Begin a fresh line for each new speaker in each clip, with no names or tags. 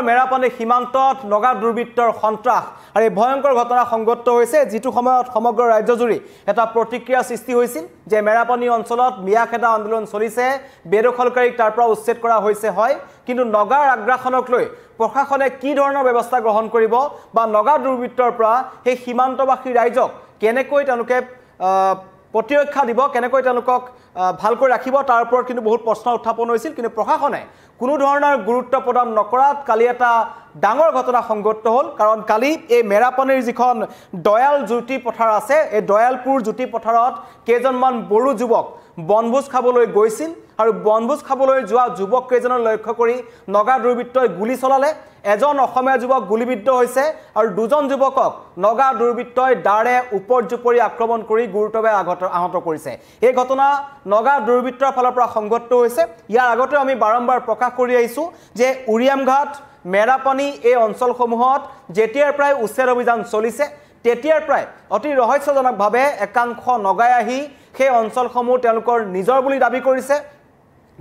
মেৰাপানী সীমান্তত নগা দুৰ্বৃত্তৰ সন্ত্ৰাস আৰু এই ভয়ংকৰ ঘটনা সংঘটিত হৈছে যিটো সময়ত সমগ্ৰ ৰাজ্যজুৰি এটা প্ৰতিক্ৰিয়া সৃষ্টি হৈছিল যে মেৰাপানী অঞ্চলত মিয়াখেদা আন্দোলন চলিছে বেদখলকাৰীক তাৰ পৰা উচ্ছেদ কৰা হৈছে হয় কিন্তু নগাৰ আগ্ৰাসনক লৈ প্ৰশাসনে কি ধৰণৰ ব্যৱস্থা গ্ৰহণ কৰিব বা নগা দুৰ্বৃত্তৰ পৰা সেই সীমান্তবাসী ৰাইজক কেনেকৈ তেওঁলোকে প্ৰতিৰক্ষা দিব কেনেকৈ তেওঁলোকক ভালকৈ ৰাখিব তাৰ ওপৰত কিন্তু বহুত প্ৰশ্ন উত্থাপন হৈছিল কিন্তু প্ৰশাসনে কোনো ধৰণৰ গুৰুত্ব প্ৰদান নকৰাত কালি এটা ডাঙৰ ঘটনা সংঘটিত হ'ল কাৰণ কালি এই মেৰাপানীৰ যিখন দয়াল জ্যোতি পথাৰ আছে এই দয়ালপুৰ জ্যোতি পথাৰত কেইজনমান বড়ো যুৱক বনভোজ খাবলৈ গৈছিল আৰু বনভোজ খাবলৈ যোৱা যুৱক কেইজনক লক্ষ্য কৰি নগা দুৰ্বৃত্তই গুলি চলালে এজন অসমীয়া যুৱক গুলিবিদ্ধ হৈছে আৰু দুজন যুৱকক নগা দুৰ্বৃত্তই দাৰে উপৰ্যুপৰি আক্ৰমণ কৰি গুৰুতৰভাৱে আহত কৰিছে এই ঘটনা নগা দুৰ্বৃত্তৰ ফালৰ পৰা সংঘটিত হৈছে ইয়াৰ আগতে আমি বাৰম্বাৰ প্ৰকাশ কৰি আহিছো যে উৰিয়ামঘাট মেৰাপানী এই অঞ্চলসমূহত যেতিয়াৰ প্ৰায় উচ্ছেদ অভিযান চলিছে তেতিয়াৰ প্ৰায় অতি ৰহস্যজনকভাৱে একাংশ নগাই আহি সেই অঞ্চলসমূহ তেওঁলোকৰ নিজৰ বুলি দাবী কৰিছে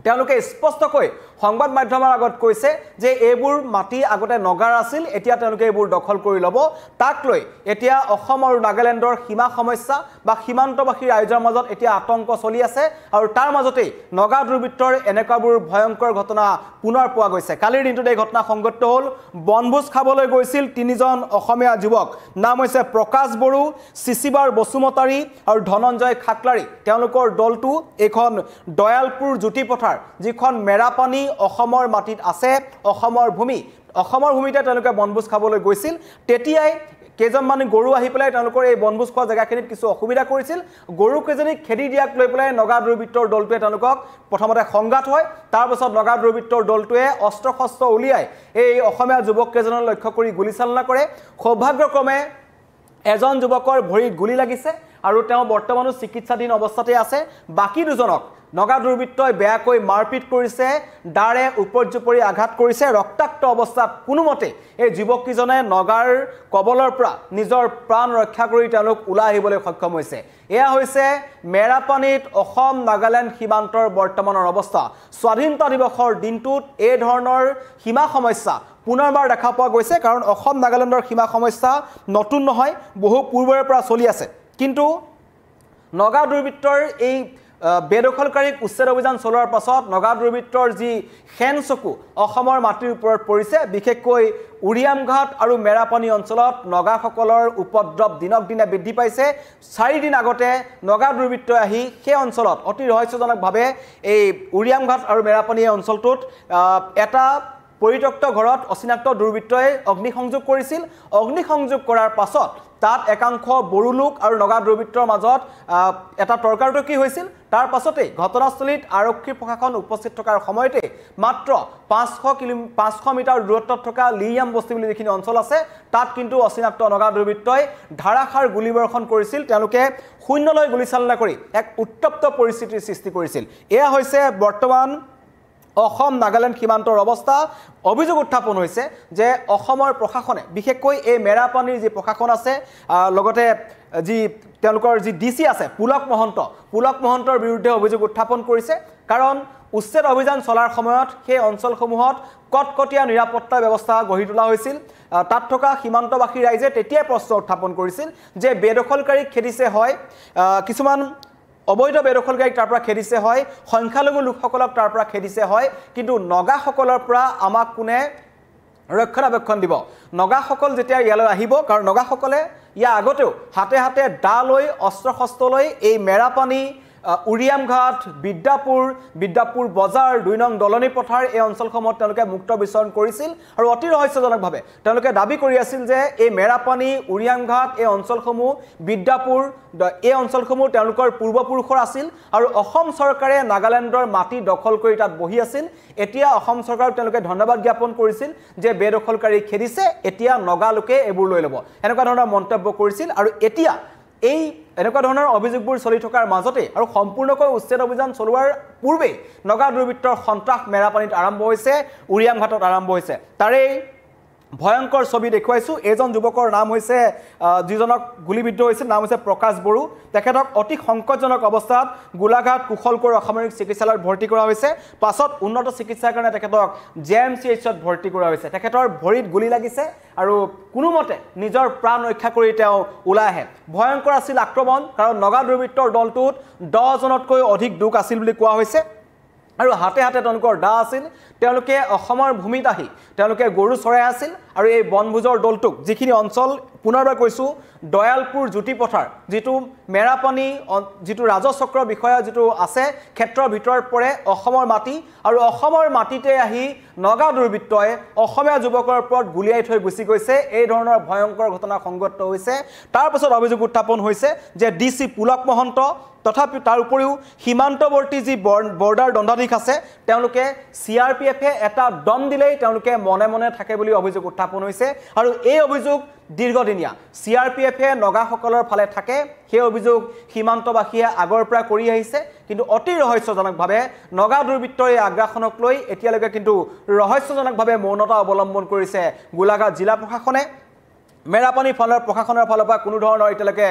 তেওঁলোকে স্পষ্টকৈ সংবাদ মাধ্যমৰ আগত কৈছে যে এইবোৰ মাটি আগতে নগাৰ আছিল এতিয়া তেওঁলোকে এইবোৰ দখল কৰি ল'ব তাক লৈ এতিয়া অসম আৰু নাগালেণ্ডৰ সীমা সমস্যা বা সীমান্তবাসী ৰাইজৰ মাজত এতিয়া আতংক চলি আছে আৰু তাৰ মাজতে নগা দুৰ্বৃত্তৰ এনেকুৱাবোৰ ভয়ংকৰ ঘটনা পুনৰ পোৱা গৈছে কালিৰ দিনটোত এই ঘটনা সংঘটিত হ'ল বনভোজ খাবলৈ গৈছিল তিনিজন অসমীয়া যুৱক নাম হৈছে প্ৰকাশ বড়ো চিচিবাৰ বসুমতাৰী আৰু ধনঞ্জয় খাকলাৰী তেওঁলোকৰ দলটো এইখন দয়ালপুৰ জ্যোতি পথাৰ যিখন মেৰাপানী অসমৰ মাটিত আছে অসমৰ ভূমিতে তেওঁলোকে বনভোজ খাবলৈ গৈছিল তেতিয়াই কেইজনমান গৰু আহি পেলাই তেওঁলোকৰ এই বনভোজ খোৱা জেগাখিনিত কিছু অসুবিধা কৰিছিল গৰু কেইজনীক খেদি দিয়াক লৈ পেলাই নগা দুৰ্বৃত্তৰ দলটোৱে তেওঁলোকক প্ৰথমতে সংঘাত হয় তাৰ পাছত নগা দুৰ্বৃত্তৰ দলটোৱে অস্ত্ৰ শস্ত্ৰ উলিয়াই এই অসমীয়া যুৱক কেইজনক লক্ষ্য কৰি গুলীচালনা কৰে সৌভাগ্যক্ৰমে এজন যুৱকৰ ভৰিত গুলি লাগিছে আৰু তেওঁ বৰ্তমানো চিকিৎসাধীন অৱস্থাতে আছে বাকি দুজনক নগা দুৰ্বৃত্তই বেয়াকৈ মাৰপিট কৰিছে দাৰে উপৰ্যুপৰি আঘাত কৰিছে ৰক্তাক্ত অৱস্থাত কোনোমতে এই যুৱককেইজনে নগাৰ কবলৰ পৰা নিজৰ প্ৰাণ ৰক্ষা কৰি তেওঁলোক ওলাই আহিবলৈ সক্ষম হৈছে এয়া হৈছে মেৰাপানীত অসম নাগালেণ্ড সীমান্তৰ বৰ্তমানৰ অৱস্থা স্বাধীনতা দিৱসৰ দিনটোত এই ধৰণৰ সীমা সমস্যা পুনৰবাৰ দেখা পোৱা গৈছে কাৰণ অসম নাগালেণ্ডৰ সীমা সমস্যা নতুন নহয় বহু পূৰ্বৰে পৰা চলি আছে কিন্তু নগা দুৰ্বৃত্তৰ এই বেদখলকাৰীক উচ্ছেদ অভিযান চলোৱাৰ পাছত নগা দুৰ্বৃত্তৰ যি খেন চকু অসমৰ মাটিৰ ওপৰত পৰিছে বিশেষকৈ উৰিয়ামঘাট আৰু মেৰাপানী অঞ্চলত নগাসকলৰ উপদ্ৰৱ দিনক দিনে বৃদ্ধি পাইছে 4 দিন আগতে নগা দুৰ্বৃত্তই আহি সেই অঞ্চলত অতি ৰহস্যজনকভাৱে এই উৰিয়ামঘাট আৰু মেৰাপানী অঞ্চলটোত এটা পৰিত্যক্ত ঘৰত অচিনাক্ত দুৰ্বৃত্তই অগ্নিসংযোগ কৰিছিল অগ্নিসংযোগ কৰাৰ পাছত তাত একাংশ বড়ো লোক আৰু নগা দুৰ্বৃত্তৰ মাজত এটা তৰ্কাতৰ্কি হৈছিল তাৰ পাছতে ঘটনাস্থলীত আৰক্ষী প্ৰশাসন উপস্থিত থকাৰ সময়তে মাত্ৰ 500 মিটাৰ দূৰত্বত থকা লিয়াম বস্তি বুলি যিখিনি অঞ্চল আছে তাত কিন্তু অচিনাক্ত নগা দুৰ্বৃত্তই ধাৰাসাৰ গুলীবৰ্ষণ কৰিছিল তেওঁলোকে শূন্যলৈ গুলীচালনা কৰি এক উত্তপ্ত পৰিস্থিতিৰ সৃষ্টি কৰিছিল এয়া হৈছে বৰ্তমান অসম নাগালেণ্ড সীমান্তৰ অৱস্থা অভিযোগ উত্থাপন হৈছে যে অসমৰ প্ৰশাসনে বিশেষকৈ এই মেৰাপানীৰ যি প্ৰশাসন আছে লগতে যি তেওঁলোকৰ যি ডিসি আছে পুলক মহন্তৰ বিৰুদ্ধে অভিযোগ উত্থাপন কৰিছে কাৰণ উচ্ছেদ অভিযান চলাৰ সময়ত সেই অঞ্চলসমূহত কটকটীয়া নিৰাপত্তা ব্যৱস্থা গঢ়ি তোলা হৈছিল তাত থকা সীমান্তবাসী ৰাইজে তেতিয়াই প্ৰশ্ন উত্থাপন কৰিছিল যে বেদখলকাৰীক খেদিছে হয় কিছুমান অবৈধ বেদখলকাৰীক তাৰ পৰা খেদিছে হয় সংখ্যালঘু লোকসকলক তাৰ পৰা খেদিছে হয় কিন্তু নগাসকলৰ পৰা আমাক কোনে ৰক্ষণাবেক্ষণ দিব নগাসকল যেতিয়া ইয়ালৈ আহিব কাৰণ নগাসকলে ইয়া আগতেও হাতে হাতে দা লৈ অস্ত্ৰ শস্ত্ৰ লৈ এই মেৰাপানী উৰিয়ামঘাট বিদ্যাপুৰ বজাৰ 2 নং দলনি পথাৰ এই অঞ্চলসমূহত তেওঁলোকে মুক্ত বিচৰণ কৰিছিল আৰু অতি ৰহস্যজনকভাৱে তেওঁলোকে দাবী কৰি আছিল যে এই মেৰাপানী উৰিয়ামঘাট এই অঞ্চলসমূহ বিদ্যাপুৰ এই অঞ্চলসমূহ তেওঁলোকৰ পূৰ্বপুৰুষৰ আছিল আৰু অসম চৰকাৰে নাগালেণ্ডৰ মাটি দখল কৰি তাত বহি আছিল এতিয়া অসম চৰকাৰক তেওঁলোকে ধন্যবাদ জ্ঞাপন কৰিছিল যে বেদখলকাৰী খেদিছে এতিয়া নগা লোকে এইবোৰ লৈ ল'ব এনেকুৱা ধৰণৰ মন্তব্য কৰিছিল আৰু এতিয়া এই এনেকুৱা ধৰণৰ অভিযোগবোৰ চলি থকাৰ মাজতে আৰু সম্পূৰ্ণকৈ উচ্ছেদ অভিযান চলোৱাৰ পূৰ্বে নগা দুৰ্বৃত্তৰ সন্ত্ৰাস মেৰাপানীত আৰম্ভ হৈছে উৰিয়ামঘাটত আৰম্ভ হৈছে তাৰে ভয়ঙ্কৰ ছবি দেখুৱাইছোঁ। এইজন যুৱকৰ নাম হৈছে যিজনক গুলীবিদ্ধ হৈছিল নাম হৈছে প্ৰকাশ বড়ো। তেখেতক অতি সংকটজনক অৱস্থাত গোলাঘাট কুশলকোঁৱৰ অসামৰিক চিকিৎসালয়ত ভৰ্তি কৰা হৈছে। পাছত উন্নত চিকিৎসাৰ কাৰণে তেখেতক JMCHত ভৰ্তি কৰা হৈছে। তেখেতৰ ভৰিত গুলী লাগিছে আৰু কোনোমতে নিজৰ প্ৰাণ ৰক্ষা কৰি তেওঁ ওলাই আহে। ভয়ঙ্কৰ আছিল আক্ৰমণ, কাৰণ নগা দুৰ্বৃত্তৰ দলটোত 10জনতকৈ অধিক লোক আছিল বুলি কোৱা হৈছে আৰু হাতে হাতে তেওঁলোকৰ দা আছিল। তেওঁলোকে অসমৰ ভূমিত আহি তেওঁলোকে গৰু চৰাই আছিল আৰু এই বনভোজৰ দলটোক যিখিনি অঞ্চল পুনৰবাৰ কৈছোঁ দয়ালপুৰ জ্যোতি পথাৰ যিটো মেৰাপানী যিটো ৰাজচক্ৰ বিষয়া যিটো আছে ক্ষেত্ৰৰ ভিতৰত পৰে অসমৰ মাটি আৰু অসমৰ মাটিতে আহি নগা দুৰ্বৃত্তই অসমীয়া যুৱকৰ ওপৰত গুলিয়াই থৈ গুচি গৈছে। এই ধৰণৰ ভয়ঙ্কৰ ঘটনা সংঘটিত হৈছে। তাৰ পাছত অভিযোগ উত্থাপন হৈছে যে DC পুলক মহন্ত তথাপি তাৰ উপৰিও সীমান্তৱৰ্তী যি বৰ্ডাৰ দণ্ডাধীশ আছে তেওঁলোকে CRPFে এটা দম দিলেই তেওঁলোকে মনে মনে থাকে বুলি অভিযোগ উত্থাপন হৈছে আৰু এই অভিযোগ দীৰ্ঘদিনীয়া। CRPFে নগাসকলৰ ফালে থাকে, সেই অভিযোগ সীমান্তবাসীয়ে আগৰ পৰা কৰি আহিছে। কিন্তু অতি ৰহস্যজনকভাৱে নগা দুৰ্বৃত্তৰ এই আগ্ৰাসনক লৈ এতিয়ালৈকে কিন্তু ৰহস্যজনকভাৱে মৌনতা অৱলম্বন কৰিছে গোলাঘাট জিলা প্ৰশাসনে। মেৰাপানী প্ৰশাসনৰ ফালৰ পৰা কোনো ধৰণৰ এতিয়ালৈকে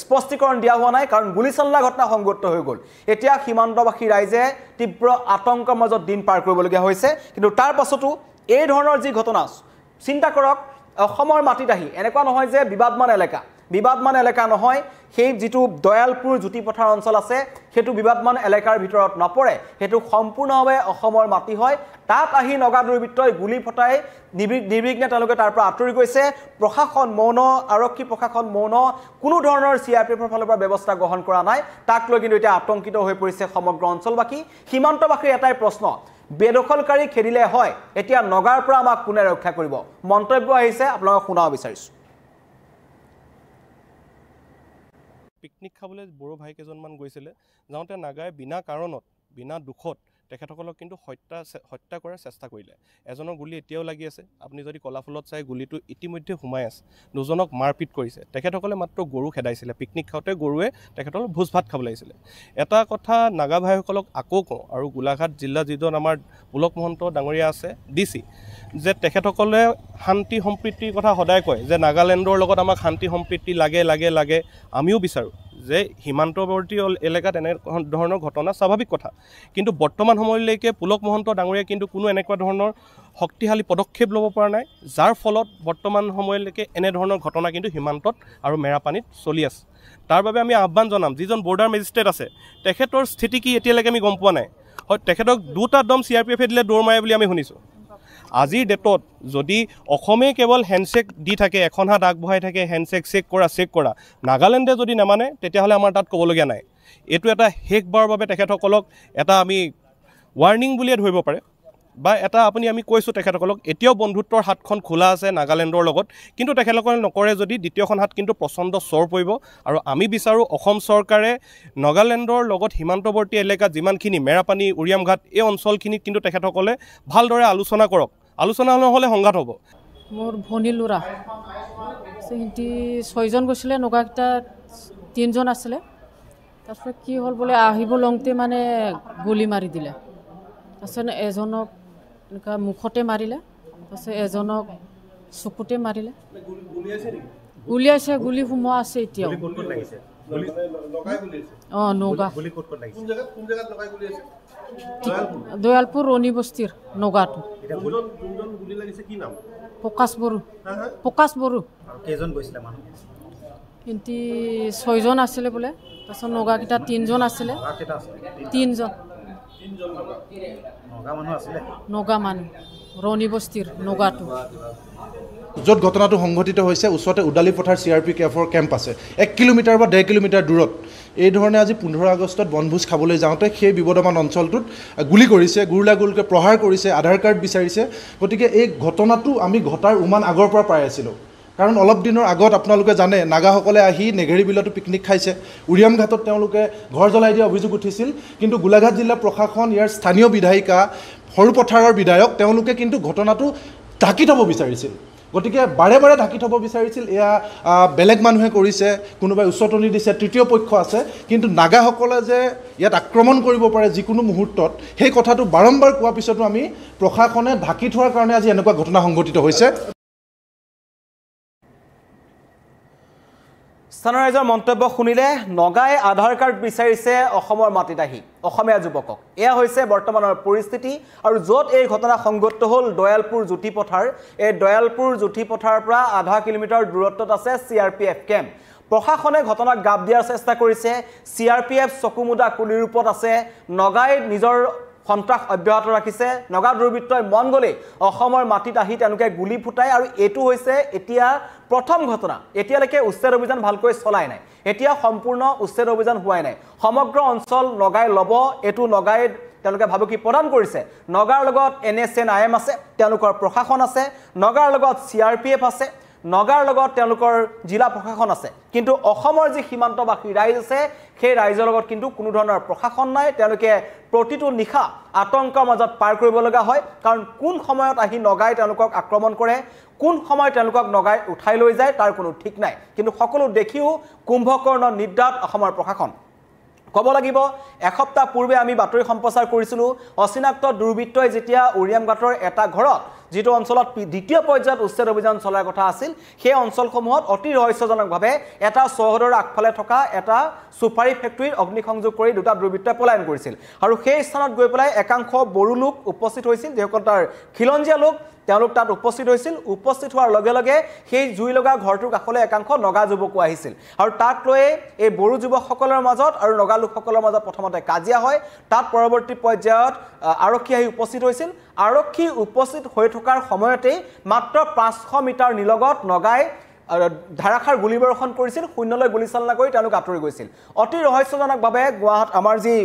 স্পষ্টীকৰণ দিয়া হোৱা নাই, কাৰণ গুলীচালনা ঘটনা সংঘটিত হৈ গ'ল। এতিয়া সীমান্তবাসী ৰাইজে তীব্ৰ আতংকৰ মাজত দিন পাৰ কৰিবলগীয়া হৈছে। কিন্তু তাৰ পাছতো এই ধৰণৰ যি ঘটনা, চিন্তা কৰক, অসমৰ মাটিত আহি এনেকুৱা নহয় যে বিবাদমান এলেকা নহয়, সেই যিটো দয়ালপুৰ জ্যোতি পথাৰ অঞ্চল আছে সেইটো বিবাদমান এলেকাৰ ভিতৰত নপৰে, সেইটো সম্পূৰ্ণভাৱে অসমৰ মাটি হয়। তাত আহি নগা দুৰ্বৃত্তই গুলী ফটাই নিৰ্বিঘ্নে তেওঁলোকে তাৰ পৰা আঁতৰি গৈছে। প্ৰশাসন মৌন, আৰক্ষী প্ৰশাসন মৌন, কোনো ধৰণৰ CRPFৰ ফালৰ পৰা ব্যৱস্থা গ্ৰহণ কৰা নাই। তাক লৈ কিন্তু এতিয়া আতংকিত হৈ পৰিছে সমগ্ৰ অঞ্চলবাসী। সীমান্তবাসীৰ এটাই প্ৰশ্ন, বেদখলকাৰী খেদিলে হয়, এতিয়া নগাৰ পৰা আমাক কোনে ৰক্ষা কৰিব? মন্তব্য আহিছে, আপোনালোকক শুনাব বিচাৰিছোঁ।
পিকনিক খাবলৈ বড়ো ভাই কেইজনমান গৈছিলে। যাওঁতে নাগাই বিনা কাৰণত, বিনা দুখত তেখেতসকলক কিন্তু হত্যা কৰাৰ চেষ্টা কৰিলে। এজনৰ গুলী এতিয়াও লাগি আছে। আপুনি যদি কলাফুলত চাই গুলীটো ইতিমধ্যে সোমাই আছে। দুজনক মাৰপিট কৰিছে। তেখেতসকলে মাত্ৰ গৰু খেদাইছিলে। পিকনিক খাওঁতে গৰুৱে তেখেতসকলক ভোজ ভাত খাবলৈ আহিছিলে। এটা কথা নাগা ভাইসকলক আকৌ কওঁ, আৰু গোলাঘাট জিলা যিজন আমাৰ পুলক মহন্ত ডাঙৰীয়া আছে DC, যে তেখেতসকলে শান্তি সম্প্ৰীতিৰ কথা সদায় কয় যে নাগালেণ্ডৰ লগত আমাক শান্তি সম্প্ৰীতি লাগে। আমিও বিচাৰোঁ যে সীমান্তৱৰ্তী এলেকাত এনে ধৰণৰ ঘটনা স্বাভাৱিক কথা। কিন্তু বৰ্তমান সময়লৈকে পুলক মহন্ত ডাঙৰীয়াই কিন্তু কোনো এনেকুৱা ধৰণৰ শক্তিশালী পদক্ষেপ ল'ব পৰা নাই, যাৰ ফলত বৰ্তমান সময়লৈকে এনেধৰণৰ ঘটনা কিন্তু সীমান্তত আৰু মেৰাপানীত চলি আছে। তাৰ বাবে আমি আহ্বান জনাম, যিজন বৰ্ডাৰ মেজিষ্ট্ৰেট আছে তেখেতৰ স্থিতি কি এতিয়ালৈকে আমি গম পোৱা নাই। হয়, তেখেতক দুটা দম CRPFে দিলে দৌৰ মাৰে বুলি আমি শুনিছোঁ। আজিৰ ডেটত যদি অসমে কেৱল হেণ্ডশ্বেক দি থাকে, এখন হাত আগবঢ়াই থাকে, হেণ্ডশ্বেক চেক কৰা, নাগালেণ্ডে যদি নামানে তেতিয়াহ'লে আমাৰ তাত ক'বলগীয়া নাই। এইটো এটা শেষবাৰৰ বাবে তেখেতসকলক এটা আমি ৱাৰ্ণিং বুলিয়ে ধৰিব পাৰে, বা এটা আমি কৈছোঁ তেখেতসকলক এতিয়াও বন্ধুত্বৰ হাতখন খোলা আছে নাগালেণ্ডৰ লগত। কিন্তু তেখেতসকলে নকৰে যদি দ্বিতীয়খন হাত কিন্তু প্ৰচণ্ড চৰ পৰিব। আৰু আমি বিচাৰোঁ অসম চৰকাৰে নাগালেণ্ডৰ লগত সীমান্তৱৰ্তী এলেকাত যিমানখিনি মেৰাপানী, উৰিয়ামঘাট এই অঞ্চলখিনিত কিন্তু তেখেতসকলে ভালদৰে আলোচনা কৰক। আলোচনা নহ'লে সংঘাত হ'ব।
মোৰ ভনী ল'ৰা সিহঁতি 6জন গৈছিলে, নগাকেইটা 3জন আছিলে। তাৰপিছত কি হ'ল বোলে আহিব লওঁতে মানে গুলি মাৰি দিলে। তাৰপিছত এজনক এনেকুৱা মুখতে মাৰিলে, তাৰপিছত এজনক চকুতে মাৰিলে। গুলিয়াইছে, গুলি সোমোৱা আছে এতিয়াও। নগা দয়ালপুৰ ৰণী বস্তিৰ নগাটো। প্ৰকাশ বড়ো। কিন্তু 6জন আছিলে বোলে। তাৰপিছত নগাকেইটা 3জন আছিলে। 3জন নগা মানুহ, ৰণী বস্তিৰ নগাটো।
য'ত ঘটনাটো সংঘটিত হৈছে ওচৰতে উদালি পথাৰ CRPFৰ কেম্প আছে। 1 কিলোমিটাৰ বা 1.5 কিলোমিটাৰ দূৰত এই ধৰণে আজি 15 আগষ্টত বনভোজ খাবলৈ যাওঁতে সেই বিবদমান অঞ্চলটোত গুলি কৰিছে, গুলীয়াগুলীকৈ প্ৰহাৰ কৰিছে, আধাৰ কাৰ্ড বিচাৰিছে। গতিকে এই ঘটনাটো আমি ঘটাৰ উমান আগৰ পৰা পাই আছিলোঁ। কাৰণ অলপ দিনৰ আগত আপোনালোকে জানে নাগাসকলে আহি নেঘেৰি বিলতো পিকনিক খাইছে, উৰিয়াম ঘাটত তেওঁলোকে ঘৰ জ্বলাই দিয়া অভিযোগ উঠিছিল। কিন্তু গোলাঘাট জিলা প্ৰশাসন, ইয়াৰ স্থানীয় বিধায়িকা, সৰুপথাৰৰ বিধায়ক, তেওঁলোকে কিন্তু ঘটনাটো ঢাকি থ'ব বিচাৰিছিল। গতিকে বাৰে বাৰে ঢাকি থ'ব বিচাৰিছিল, এয়া বেলেগ মানুহে কৰিছে, কোনোবাই উচতনি দিছে, তৃতীয় পক্ষ আছে। কিন্তু নাগাসকলে যে ইয়াত আক্ৰমণ কৰিব পাৰে যিকোনো মুহূৰ্তত, সেই কথাটো বাৰম্বাৰ কোৱাৰ পিছতো আমি প্ৰশাসনে ঢাকি থোৱাৰ কাৰণে আজি এনেকুৱা ঘটনা সংঘটিত হৈছে।
স্থানীয় ৰাইজৰ মন্তব্য শুনিলে নগাই আধাৰ কাৰ্ড বিচাৰিছে অসমৰ মাটিত আহি অসমীয়া যুৱকক এয়া হৈছে বৰ্তমানৰ পৰিস্থিতি আৰু য'ত এই ঘটনা সংঘটিত হ'ল দয়ালপুৰ জ্যোতি পথাৰ এই দয়ালপুৰ জ্যোতি পথাৰৰ পৰা আধা কিলোমিটাৰ দূৰত্বত আছে CRPF কেম্প প্ৰশাসনে ঘটনাক গাপ দিয়াৰ চেষ্টা কৰিছে CRPF চকুমুদা কুলিৰ ৰূপত আছে নগাই নিজৰ সন্ত্ৰাস অব্যাহত ৰাখিছে নগা দুৰ্বৃত্তই মন গলে অসমৰ মাটিত আহি তেওঁলোকে গুলি ফুটাই আৰু এটো হৈছে এতিয়া প্ৰথম ঘটনা এতিয়ালৈকে উচ্ছেদ অভিযান ভালকৈ চলাই নাই এতিয়া সম্পূৰ্ণ উচ্ছেদ অভিযান হোৱাই নাই সমগ্ৰ অঞ্চল নগাই লব এটো নগাই তেওঁলোকে ভাবুকি প্ৰদান কৰিছে নগাৰ লগত NSNIM আছে তেওঁলোকৰ প্ৰশাসন আছে নগাৰ লগত CRPF আছে নগাৰ লগত তেওঁলোকৰ জিলা প্ৰশাসন আছে কিন্তু অসমৰ যি সীমান্তবাসী ৰাইজ আছে সেই ৰাইজৰ লগত কিন্তু কোনো ধৰণৰ প্ৰশাসন নাই তেওঁলোকে প্ৰতিটো নিখা আতংকৰ মাজত পাৰ কৰিব লগা হয় কাৰণ কোন সময়ত আহি নগাই তেওঁলোকক আক্ৰমণ কৰে কোন সময় তেওঁলোকক নগাই উঠাই লৈ যায় তাৰ কোনো ঠিক নাই কিন্তু সকলো দেখিও কুম্ভকৰ্ণ নিদ্ৰাত অসমৰ প্ৰশাসন কব লাগিব এসপ্তাহ পূৰ্বে আমি বাতৰি সম্প্ৰচাৰ কৰিছিলো অচিনাক্ত দুৰ্বৃত্তই যেতিয়া উৰিয়ামঘাটৰ এটা ঘৰত যেটো অঞ্চলত দ্বিতীয় পৰ্যায়ত উচ্ছেদ অভিযান চলাৰ কথা আছিল সেই অঞ্চলসমূহত অতি ৰহস্যজনকভাৱে এটা চহৰৰ আগফালে থকা এটা সুপাৰী ফেক্টৰীৰ অগ্নিসংযোগ কৰি দুটা দুৰ্বৃত্তই পলায়ন কৰিছিল আৰু সেই স্থানত গৈ পেলাই একাংশ বড়ো লোক উপস্থিত হৈছিল যেসকল তাৰ খিলঞ্জীয়া লোক তেওঁলোক তাত উপস্থিত হৈছিল উপস্থিত হোৱাৰ লগে লগে সেই জুই লগা ঘৰটোৰ কাষলৈ একাংশ নগা যুৱকো আহিছিল আৰু তাক লৈ এই বড়ো যুৱকসকলৰ মাজত আৰু নগা লোকসকলৰ মাজত প্ৰথমতে কাজিয়া হয় তাত পৰৱৰ্তী পৰ্যায়ত আৰক্ষী আহি উপস্থিত হৈছিল আৰক্ষী উপস্থিত হৈ থকাৰ সময়তে মাত্ৰ 500 মিটাৰ নিলগত নগাই ধাৰাখাৰ গুলি বৰ্ষণ কৰিছিল শূন্যলৈ গুলি চালনা কৰি তেওঁলোক আঁতৰি গৈছিল অতি ৰহস্যজনকভাৱে গুৱাহাট আমাৰ যি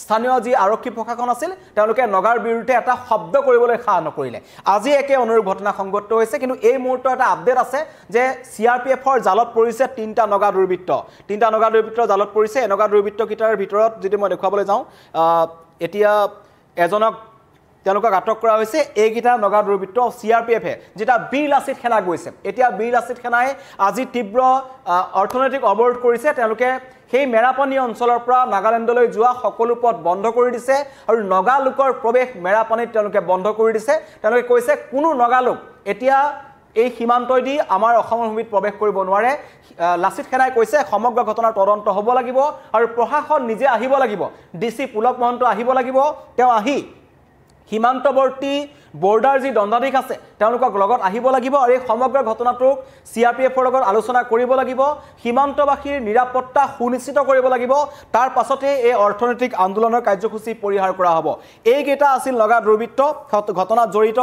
স্থানীয় যি আৰক্ষী প্ৰশাসন আছিল তেওঁলোকে নগাৰ বিৰুদ্ধে এটা শব্দ কৰিবলৈ খা নকৰিলে আজি একে অনুৰূপ ঘটনা সংঘটিত হৈছে কিন্তু এই মুহূৰ্তত এটা আপডেট আছে যে CRPFৰ জালত পৰিছে তিনটা নগা দুৰ্বৃত্তৰ জালত পৰিছে নগা দুৰ্বৃত্ত কিটাৰ ভিতৰত যদি মই দেখুৱাবলৈ যাওঁ এতিয়া এজনক তেওঁলোকক আটক কৰা হৈছে এইগিটা নগা দুৰ্বৃত্ত CRPFে যেটা বীৰ লাচিত সেনা গৈছে এতিয়া বীৰ লাচিত সেনাই আজি তীব্ৰ অৰ্থনৈতিক অৱৰোধ কৰিছে তেওঁলোকে সেই মেৰাপানী অঞ্চলৰ পৰা নাগালেণ্ডলৈ যোৱা সকলো পথ বন্ধ কৰি দিছে আৰু নগা লোকৰ প্ৰৱেশ মেৰাপানীত তেওঁলোকে বন্ধ কৰি দিছে তেওঁলোকে কৈছে কোনো নগা লোক এতিয়া এই সীমান্তইদি আমাৰ অসমৰ ভূমিত প্ৰৱেশ কৰিব নোৱাৰে লাচিত সেনাই কৈছে সমগ্ৰ ঘটনাৰ তদন্ত হ'ব লাগিব আৰু প্ৰশাসন নিজে আহিব লাগিব DC পুলক মহন্ত আহিব লাগিব তেওঁ আহি সীমান্তৱৰ্তী বৰ্ডাৰ যি দণ্ডাধীশ আছে তেওঁলোকক লগত আহিব লাগিব আৰু এই সমগ্ৰ ঘটনাটোক CRPFৰ লগত আলোচনা কৰিব লাগিব সীমান্তবাসীৰ নিৰাপত্তা সুনিশ্চিত কৰিব লাগিব তাৰ পাছতে এই অৰ্থনৈতিক আন্দোলনৰ কাৰ্যসূচী পৰিহাৰ কৰা হ'ব এইকেইটা আছিল নগা দুৰ্বৃত্ত ঘটনাত জড়িত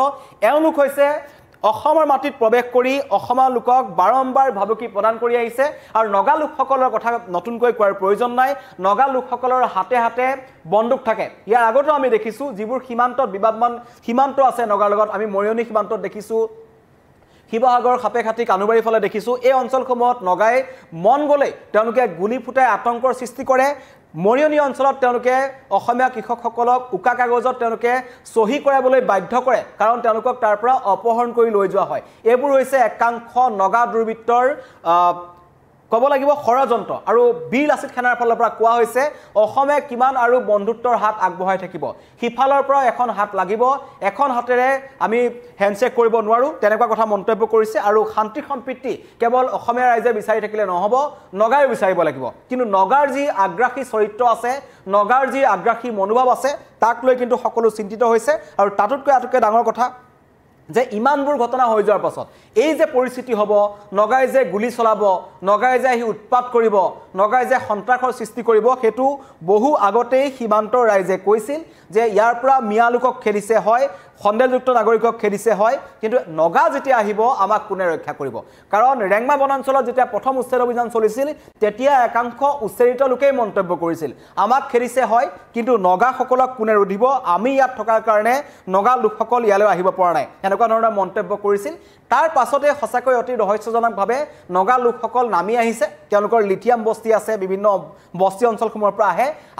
এওঁলোক হৈছে অসমৰ মাটিত প্ৰৱেশ কৰি অসমৰ লোকক বাৰম্বাৰ ভাবুকি প্ৰদান কৰি আহিছে আৰু নগা লোকসকলৰ কথা নতুনকৈ কোৱাৰ প্ৰয়োজন নাই নগা লোকসকলৰ হাতে হাতে বন্দুক থাকে ইয়াৰ আগতো আমি দেখিছো যিবোৰ সীমান্তত বিবাদমান সীমান্ত আছে নগাৰ লগত আমি মৰিয়নি সীমান্তত দেখিছো শিৱসাগৰ খাপেখাতি কানুবাৰী ফালে দেখিছো এই অঞ্চলসমূহত নগাই মন গলে তেওঁলোকে গুলি ফুটাই আতংকৰ সৃষ্টি কৰে মৰিয়নি অঞ্চলত তেওঁলোকে অসমীয়া কৃষকসকলক উকা কাগজত তেওঁলোকে সহি কৰাবলৈ বাধ্য কৰে কাৰণ তেওঁলোকক তাৰ পৰা অপহৰণ কৰি লৈ যোৱা হয় এইবোৰ হৈছে একাংশ নগা দুৰ্বৃত্তৰ কব লাগিব ষড়যন্ত্ৰ আৰু বীৰ লাচিত সেনাৰ ফালৰ পৰা কোৱা হৈছে অসমে কিমান আৰু বন্ধুত্বৰ হাত আগবঢ়াই থাকিব হিফালৰ পৰা এখন হাত লাগিব এখন হাতেৰে আমি হ্যান্ডশেক কৰিব নোৱাৰো তেনেকুৱা কথা মন্তব্য কৰিছে আৰু শান্তি সম্প্ৰীতি কেৱল অসমীয়া ৰাইজে বিচাৰি থাকিলে নহব নগাই বিচাৰিব লাগিব কিন্তু নগাৰ যি আগ্ৰাসী চৰিত্ৰ আছে নগাৰ যি আগ্ৰাসী মনোভাৱ আছে তাক লৈ কিন্তু সকলো চিন্তিত হৈছে আৰু তাতকৈ ডাঙৰ কথা যে ইমানবোৰ ঘটনা হৈ যোৱাৰ পাছত এই যে পৰিস্থিতি হ'ব নগাই যে গুলি চলাব নগাই যে আহি উৎপাত কৰিব নগাই যে সন্ত্ৰাসৰ সৃষ্টি কৰিব হেতু বহু আগতেই সীমান্তৰ ৰাইজে কৈছিল যে ইয়াৰ পৰা মিয়া লোকক খেদিছে হয় সন্দেহযুক্ত নাগৰিকক খেদিছে হয় কিন্তু নগা যেতিয়া আহিব আমাক কোনে ৰক্ষা কৰিব কাৰণ ৰেংমা বনাঞ্চলত যেতিয়া প্ৰথম উচ্ছেদ অভিযান চলিছিল তেতিয়া একাংশ উচ্ছেদিত লোকেই মন্তব্য কৰিছিল আমাক খেদিছে হয় কিন্তু নগাসকলক কোনে ৰুধিব আমি ইয়াত থকাৰ কাৰণে নগা লোকসকল ইয়ালৈ আহিব পৰা নাই এনেকুৱা ধৰণৰ মন্তব্য কৰিছিল তাৰ পাছতে সঁচাকৈ অতি ৰহস্যজনকভাৱে নগা লোকসকল নামি আহিছে তেওঁলোকৰ লিথিয়াম বস্তি আছে বিভিন্ন বস্তি অঞ্চলসমূহৰ পৰা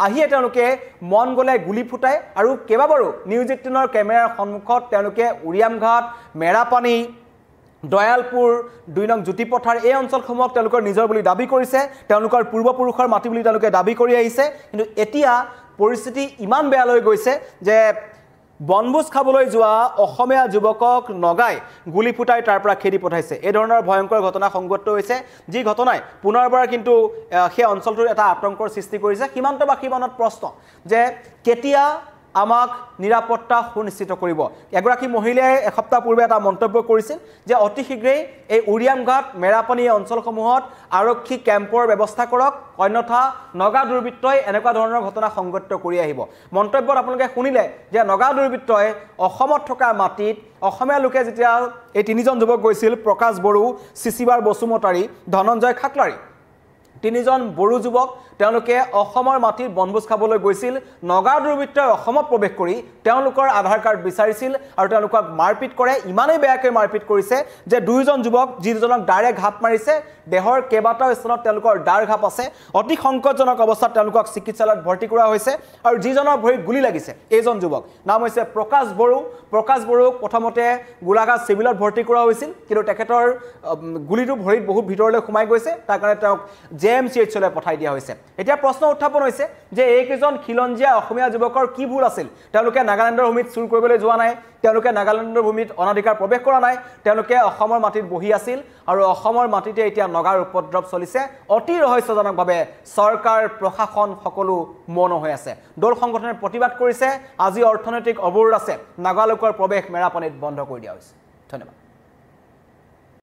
আহিয়ে তেওঁলোকে মন গলে গুলি ফুটাই আৰু কেইবাবাৰো নিউজ 18ৰ কেমেৰাৰ সন্মুখত তেওঁলোকে উৰিয়ামঘাট মেৰাপানী দয়ালপুৰ 2 নং জ্যোতি পথাৰ এই অঞ্চলসমূহক তেওঁলোকৰ নিজৰ বুলি দাবী কৰিছে তেওঁলোকৰ পূৰ্বপুৰুষৰ মাটি বুলি তেওঁলোকে দাবী কৰি আহিছে কিন্তু এতিয়া পৰিস্থিতি ইমান বেয়া লৈ গৈছে যে বনভোজ খাবলৈ যোৱা অসমীয়া যুৱকক নগাই গুলি ফুটাই তাৰ পৰা খেদি পঠাইছে। এই ধৰণৰ ভয়ংকৰ ঘটনা সংঘটিত হৈছে, যি ঘটনাই পুনৰবাৰ কিন্তু সেই অঞ্চলটোৰ এটা আতংকৰ সৃষ্টি কৰিছে। সীমান্তবাসী মনত প্ৰশ্ন যে কেতিয়া আমাক নিৰাপত্তা সুনিশ্চিত কৰিব। এগৰাকী মহিলাই এসপ্তাহ পূৰ্বে এটা মন্তব্য কৰিছিল যে অতি শীঘ্ৰেই এই উৰিয়ামঘাট মেৰাপানী অঞ্চলসমূহত আৰক্ষী কেম্পৰ ব্যৱস্থা কৰক, অন্যথা নগা দুৰ্বৃত্তই এনেকুৱা ধৰণৰ ঘটনা সংঘটিত কৰি আহিব। মন্তব্যত আপোনালোকে শুনিলে যে নগা দুৰ্বৃত্তই অসমত থকা মাটিত অসমীয়া লোকে যেতিয়া এই তিনিজন যুৱক গৈছিল, প্ৰকাশ বড়ো, চিচিবাৰ বসুমতাৰী, ধনঞ্জয় খাকলাৰী, তিনিজন বড়ো যুৱক তেওঁলোকে অসমৰ মাটিত বনভোজ খাবলৈ গৈছিল। নগা দুৰ্বৃত্তই অসমত প্ৰৱেশ কৰি তেওঁলোকৰ আধাৰ কাৰ্ড বিচাৰিছিল আৰু তেওঁলোকক মাৰপিট কৰে। ইমানেই বেয়াকৈ মাৰপিট কৰিছে যে দুয়োজন যুৱক, যিজনক ডাইৰেক্ট ঘাপ মাৰিছে, দেহৰ কেইবাটাও স্থানত তেওঁলোকৰ ডাৰ ঘাপ আছে। অতি সংকটজনক অৱস্থাত তেওঁলোকক চিকিৎসালয়ত ভৰ্তি কৰা হৈছে আৰু যিজনৰ ভৰিত গুলি লাগিছে এইজন যুৱক নাম হৈছে প্ৰকাশ বড়ো। প্ৰকাশ বড়োক প্ৰথমতে গোলাঘাট চিভিলত ভৰ্তি কৰা হৈছিল, কিন্তু তেখেতৰ গুলিটো ভৰিত বহুত ভিতৰলৈ সোমাই গৈছে, তাৰ কাৰণে তেওঁক JMCHলৈ পঠাই দিয়া হৈছে। এতিয়া প্ৰশ্ন উত্থাপন হৈছে যে এইকেইজন খিলঞ্জীয়া অসমীয়া যুৱকৰ কি ভুল আছিল? তেওঁলোকে নাগালেণ্ডৰ ভূমিত চুৰ কৰিবলৈ যোৱা নাই, তেওঁলোকে নাগালেণ্ডৰ ভূমিত অনাধিকাৰ প্ৰৱেশ কৰা নাই, তেওঁলোকে অসমৰ মাটিত বহি আছিল আৰু অসমৰ মাটিতে এতিয়া নগাৰ উপদ্ৰৱ চলিছে। অতি ৰহস্যজনকভাৱে চৰকাৰ, প্ৰশাসন সকলো মৌন হৈ আছে। দল সংগঠনে প্ৰতিবাদ কৰিছে। আজি অৰ্থনৈতিক অৱৰোধ আছে, নাগালোকৰ প্ৰৱেশ মেৰাপানীত বন্ধ কৰি দিয়া হৈছে। ধন্যবাদ।